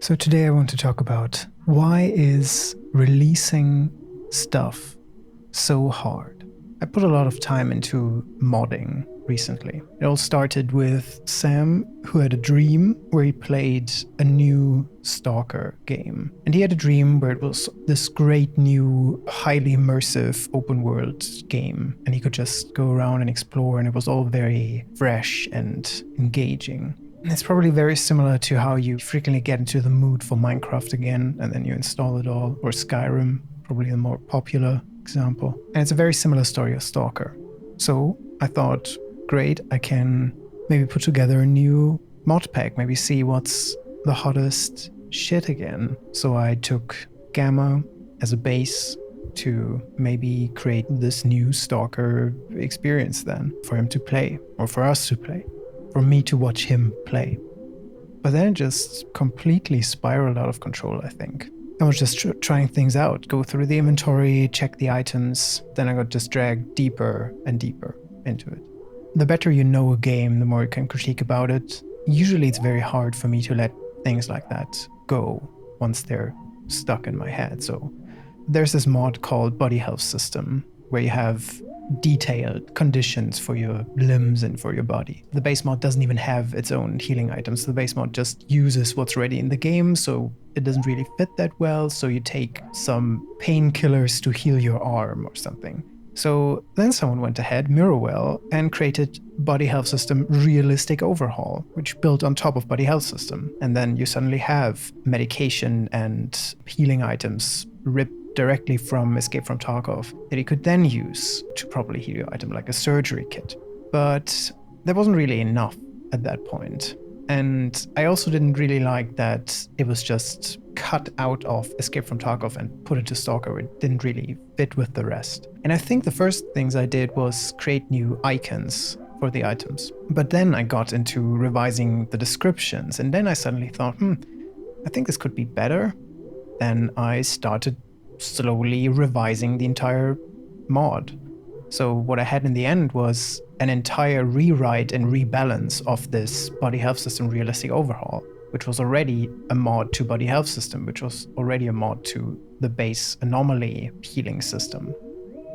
So today I want to talk about why is releasing stuff so hard? I put a lot of time into modding recently. It all started with Sam, who had a dream where he played a new Stalker game. And he had a dream where it was this great new, highly immersive open world game. And he could just go around and explore, and it was all very fresh and engaging. And it's probably very similar to how you frequently get into the mood for Minecraft again, and then you install it all, or Skyrim, probably the more popular example. And it's a very similar story of Stalker. So I thought, great, I can maybe put together a new mod pack, maybe see what's the hottest shit again. So I took Gamma as a base to maybe create this new Stalker experience then, for him to play, or for us to play. For me to watch him play. But then it just completely spiraled out of control, I think. I was just trying things out, go through the inventory, check the items, then I got just dragged deeper and deeper into it. The better you know a game, the more you can critique about it. Usually it's very hard for me to let things like that go once they're stuck in my head. So there's this mod called Body Health System, where you have detailed conditions for your limbs and for your body. The base mod doesn't even have its own healing items. The base mod just uses what's already in the game, so it doesn't really fit that well. So you take some painkillers to heal your arm or something. So then someone went ahead, Mirrorwell, and created Body Health System Realistic Overhaul, which built on top of Body Health System. And then you suddenly have medication and healing items ripped directly from Escape from Tarkov that you could then use to properly heal your item, like a surgery kit. But there wasn't really enough at that point. And I also didn't really like that it was just cut out of Escape from Tarkov and put into Stalker. It didn't really fit with the rest. And I think the first things I did was create new icons for the items. But then I got into revising the descriptions, and then I suddenly thought, I think this could be better. Then I started slowly revising the entire mod. So what I had in the end was an entire rewrite and rebalance of this Body Health System Realistic Overhaul, which was already a mod to Body Health System, which was already a mod to the base Anomaly healing system,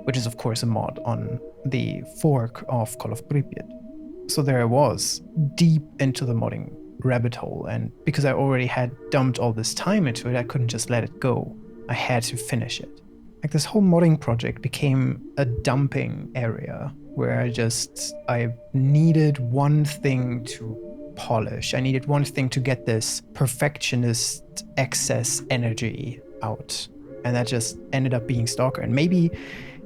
which is of course a mod on the fork of Call of Pripyat. So there I was, deep into the modding rabbit hole, and because I already had dumped all this time into it, I couldn't just let it go. I had to finish it. Like, this whole modding project became a dumping area where I needed one thing to polish. I needed one thing to get this perfectionist excess energy out. And that just ended up being Stalker. And maybe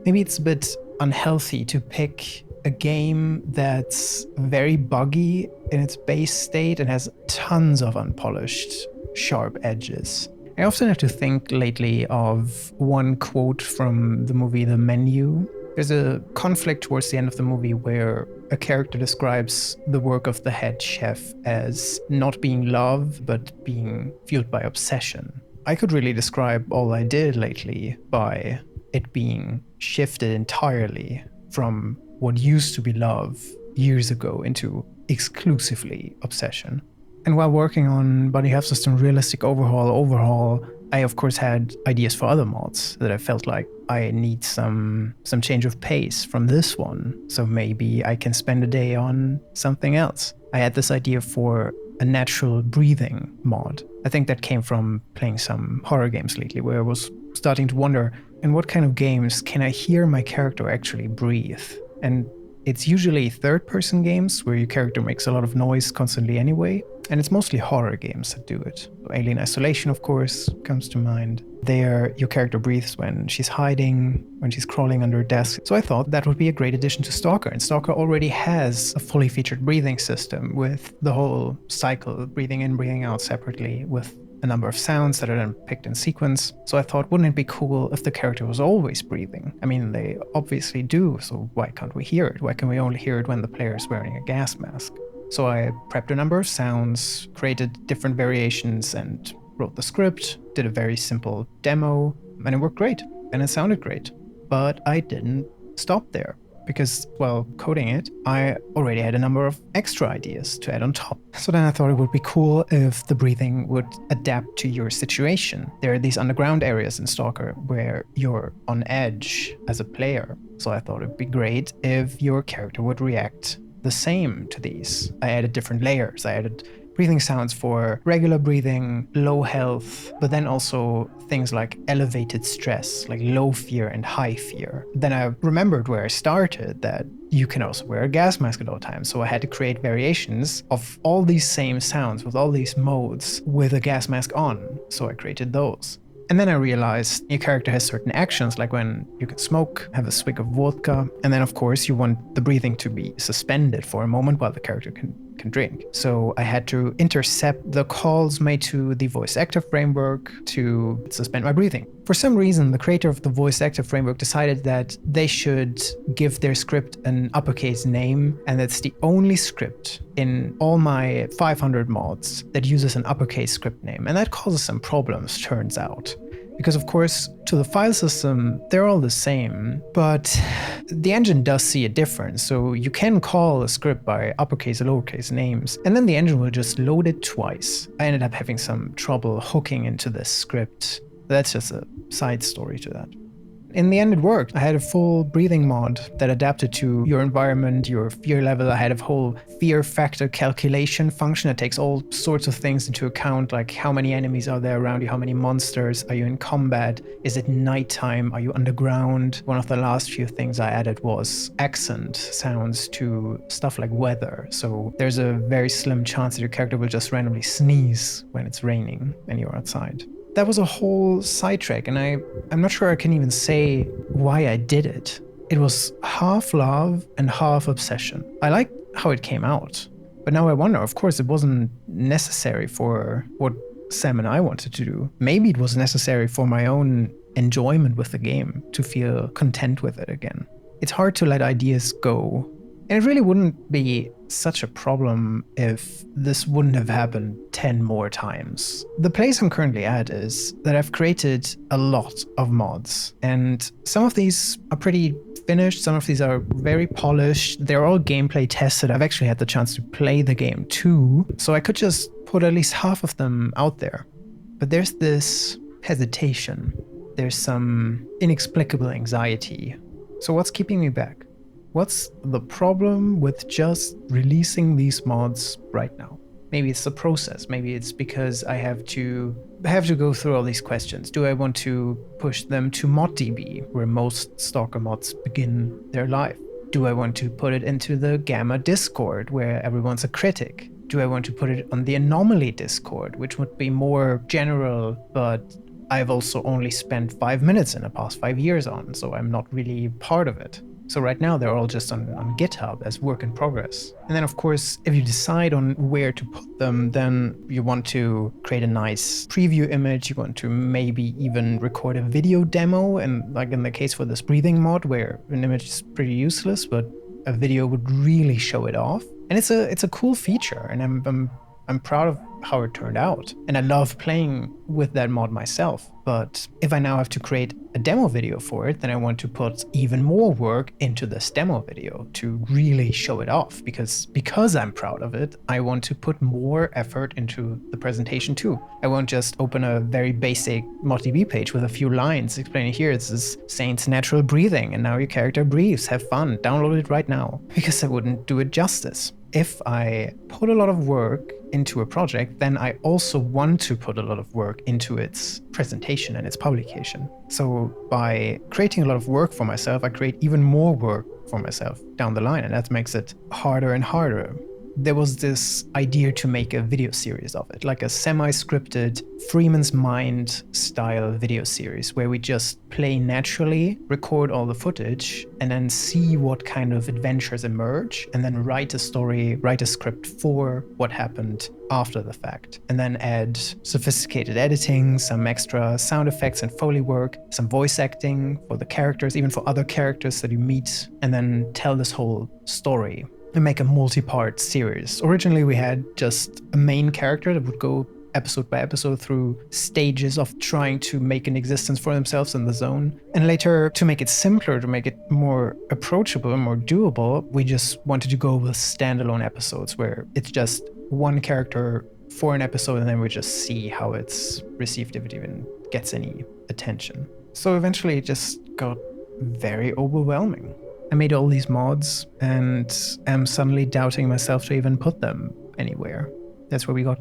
it's a bit unhealthy to pick a game that's very buggy in its base state and has tons of unpolished, sharp edges. I often have to think lately of one quote from the movie The Menu. There's a conflict towards the end of the movie where a character describes the work of the head chef as not being love, but being fueled by obsession. I could really describe all I did lately by it being shifted entirely from what used to be love years ago into exclusively obsession. And while working on Body Health System Realistic Overhaul, I of course had ideas for other mods that I felt like I need some change of pace from this one. So maybe I can spend a day on something else. I had this idea for a natural breathing mod. I think that came from playing some horror games lately, where I was starting to wonder, in what kind of games can I hear my character actually breathe? And it's usually third-person games where your character makes a lot of noise constantly anyway, and it's mostly horror games that do it. Alien Isolation, of course, comes to mind. There, your character breathes when she's hiding, when she's crawling under a desk. So I thought that would be a great addition to Stalker, and Stalker already has a fully featured breathing system with the whole cycle, breathing in, breathing out separately, with a number of sounds that are then picked in sequence. So I thought, wouldn't it be cool if the character was always breathing? I mean, they obviously do, so why can't we hear it? Why can we only hear it when the player is wearing a gas mask? So I prepped a number of sounds, created different variations, and wrote the script, did a very simple demo, and it worked great, and it sounded great. But I didn't stop there. because while coding it, I already had a number of extra ideas to add on top. So then I thought it would be cool if the breathing would adapt to your situation. There are these underground areas in Stalker where you're on edge as a player. So I thought it'd be great if your character would react the same to these. I added different layers. I added breathing sounds for regular breathing, low health, but then also things like elevated stress, like low fear and high fear. Then I remembered where I started that you can also wear a gas mask at all times. So I had to create variations of all these same sounds with all these modes with a gas mask on. So I created those. And then I realized your character has certain actions, like when you can smoke, have a swig of vodka, and then of course you want the breathing to be suspended for a moment while the character can drink. So I had to intercept the calls made to the voice actor framework to suspend my breathing. For some reason, the creator of the voice actor framework decided that they should give their script an uppercase name, and that's the only script in all my 500 mods that uses an uppercase script name. And that causes some problems, turns out. Because of course, to the file system, they're all the same, but the engine does see a difference. So you can call a script by uppercase or lowercase names, and then the engine will just load it twice. I ended up having some trouble hooking into this script. That's just a side story to that. In the end, it worked. I had a full breathing mod that adapted to your environment, your fear level. I had a whole fear factor calculation function that takes all sorts of things into account, like how many enemies are there around you, how many monsters, are you in combat, is it nighttime, are you underground? One of the last few things I added was accent sounds to stuff like weather. So there's a very slim chance that your character will just randomly sneeze when it's raining and you're outside. That was a whole sidetrack, and I'm not sure I can even say why I did it. It was half love and half obsession. I liked how it came out, but now I wonder, of course, it wasn't necessary for what Sam and I wanted to do. Maybe it was necessary for my own enjoyment with the game, to feel content with it again. It's hard to let ideas go. And it really wouldn't be such a problem if this wouldn't have happened 10 more times. The place I'm currently at is that I've created a lot of mods, and some of these are pretty finished, some of these are very polished, they're all gameplay tested. I've actually had the chance to play the game too, so I could just put at least half of them out there. But there's this hesitation, there's some inexplicable anxiety. So what's keeping me back? What's the problem with just releasing these mods right now? Maybe it's the process. Maybe it's because I have to go through all these questions. Do I want to push them to ModDB, where most Stalker mods begin their life? Do I want to put it into the Gamma Discord, where everyone's a critic? Do I want to put it on the Anomaly Discord, which would be more general, but I've also only spent 5 minutes in the past 5 years on, so I'm not really part of it. So right now they're all just on GitHub as work in progress. And then of course, if you decide on where to put them, then you want to create a nice preview image. You want to maybe even record a video demo. And like in the case for this breathing mod, where an image is pretty useless, but a video would really show it off. And it's a cool feature, and I'm proud of how it turned out. And I love playing with that mod myself. But if I now have to create a demo video for it, then I want to put even more work into this demo video to really show it off. Because I'm proud of it, I want to put more effort into the presentation too. I won't just open a very basic ModDB page with a few lines explaining, here, this is Saint's natural breathing, and now your character breathes, have fun, download it right now. Because I wouldn't do it justice. If I put a lot of work into a project, then I also want to put a lot of work into its presentation and its publication. So by creating a lot of work for myself, I create even more work for myself down the line, and that makes it harder and harder. There was this idea to make a video series of it, like a semi-scripted Freeman's Mind style video series where we just play naturally, record all the footage, and then see what kind of adventures emerge, and then write a story, write a script for what happened after the fact, and then add sophisticated editing, some extra sound effects and Foley work, some voice acting for the characters, even for other characters that you meet, and then tell this whole story and make a multi-part series. Originally we had just a main character that would go episode by episode through stages of trying to make an existence for themselves in the zone. And later, to make it simpler, to make it more approachable and more doable, we just wanted to go with standalone episodes where it's just one character for an episode, and then we just see how it's received, if it even gets any attention. So eventually it just got very overwhelming. I made all these mods and am suddenly doubting myself to even put them anywhere. That's where we got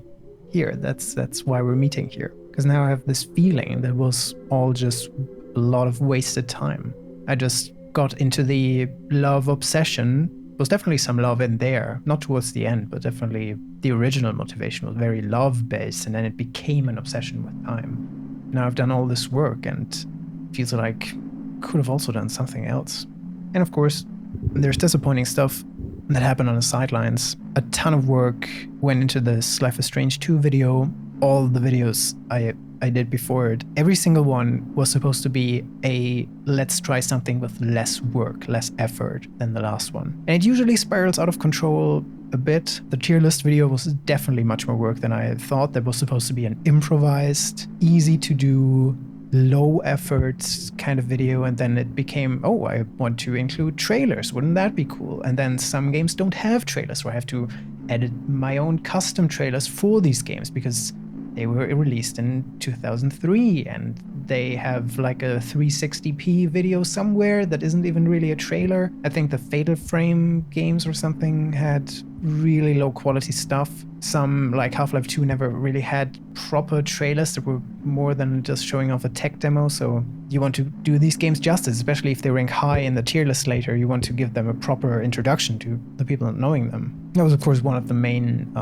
here. That's why we're meeting here. Because now I have this feeling that was all just a lot of wasted time. I just got into the love obsession. There was definitely some love in there, not towards the end, but definitely the original motivation was very love-based, and then it became an obsession with time. Now I've done all this work and it feels like I could have also done something else. And of course, there's disappointing stuff that happened on the sidelines. A ton of work went into this Life is Strange 2 video. All the videos I did before it, every single one was supposed to be a let's try something with less work, less effort than the last one. And it usually spirals out of control a bit. The tier list video was definitely much more work than I had thought. That was supposed to be an improvised, easy to do, low effort kind of video, and then it became, oh, I want to include trailers, wouldn't that be cool? And then some games don't have trailers, so I have to edit my own custom trailers for these games because they were released in 2003 and they have like a 360p video somewhere that isn't even really a trailer. I think the Fatal Frame games or something had really low quality stuff. Some, like Half-Life 2, never really had proper trailers that were more than just showing off a tech demo. So you want to do these games justice, especially if they rank high in the tier list later. You want to give them a proper introduction to the people not knowing them. That was, of course, one of the main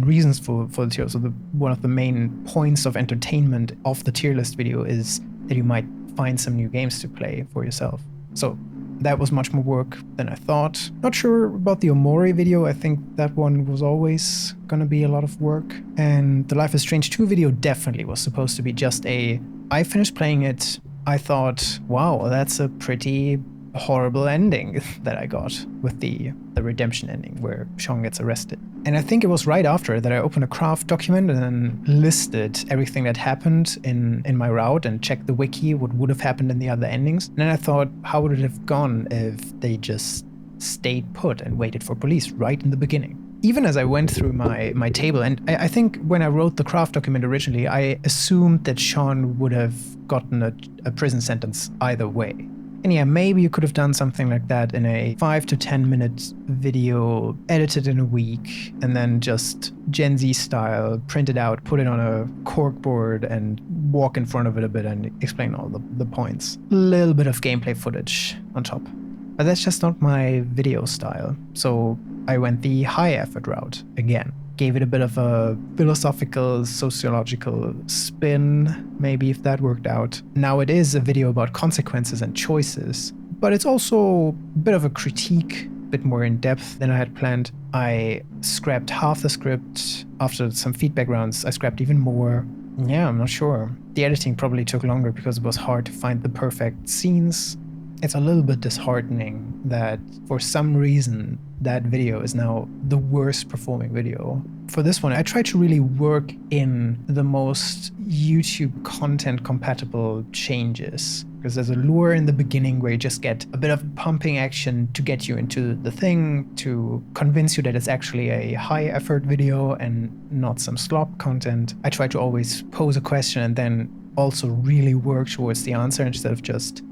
reasons for the tier. So one of the main points of entertainment of the tier list video is that you might find some new games to play for yourself. So that was much more work than I thought. Not sure about the OMORI video. I think that one was always gonna be a lot of work. And the Life is Strange 2 video definitely was supposed to be just I finished playing it, I thought, wow, that's a pretty horrible ending that I got with the redemption ending where Sean gets arrested. And I think it was right after that I opened a craft document and then listed everything that happened in my route and checked the wiki, what would have happened in the other endings. And then I thought, how would it have gone if they just stayed put and waited for police right in the beginning? Even as I went through my table, and I think when I wrote the craft document originally, I assumed that Sean would have gotten a prison sentence either way. And yeah, maybe you could have done something like that in a 5 to 10 minute video, edited in a week, and then just Gen Z style, print it out, put it on a corkboard and walk in front of it a bit and explain all the points. A little bit of gameplay footage on top. But that's just not my video style. So I went the high effort route again. Gave it a bit of a philosophical, sociological spin, maybe, if that worked out. Now it is a video about consequences and choices, but it's also a bit of a critique, a bit more in depth than I had planned. I scrapped half the script. After some feedback rounds, I scrapped even more. Yeah, I'm not sure. The editing probably took longer because it was hard to find the perfect scenes. It's a little bit disheartening that for some reason that video is now the worst performing video. For this one, I tried to really work in the most YouTube content compatible changes, because there's a lure in the beginning where you just get a bit of pumping action to get you into the thing, to convince you that it's actually a high effort video and not some slop content. I try to always pose a question and then also really work towards the answer instead of just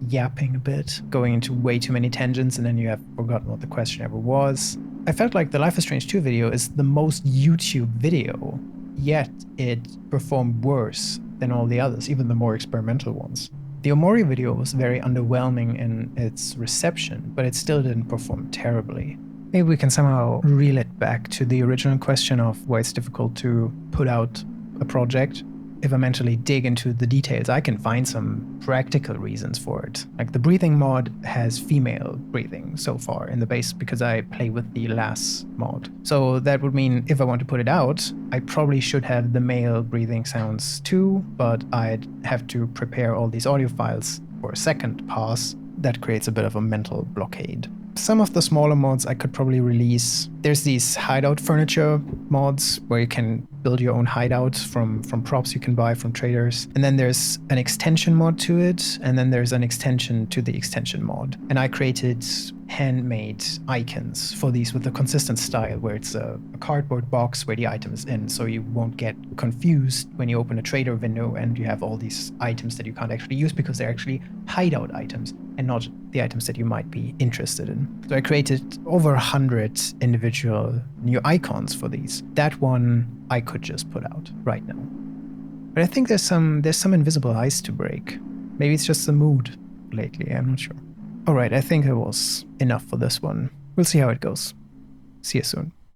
yapping a bit, going into way too many tangents, and then you have forgotten what the question ever was. I felt like the Life is Strange 2 video is the most YouTube video, yet it performed worse than all the others, even the more experimental ones. The OMORI video was very underwhelming in its reception, but it still didn't perform terribly. Maybe we can somehow reel it back to the original question of why it's difficult to put out a project. If I mentally dig into the details, I can find some practical reasons for it. Like the breathing mod has female breathing so far in the base because I play with the LAS mod. So that would mean if I want to put it out, I probably should have the male breathing sounds too, but I'd have to prepare all these audio files for a second pass. That creates a bit of a mental blockade. Some of the smaller mods I could probably release. There's these hideout furniture mods where you can build your own hideout from props you can buy from traders. And then there's an extension mod to it, and then there's an extension to the extension mod. And I created handmade icons for these with a consistent style where it's a cardboard box where the item is in, so you won't get confused when you open a trader window and you have all these items that you can't actually use because they're actually hideout items and not the items that you might be interested in. So I created over 100 individual new icons for these. That one I could just put out right now. But I think there's some invisible ice to break. Maybe it's just the mood lately, I'm not sure. Alright, I think it was enough for this one. We'll see how it goes. See you soon.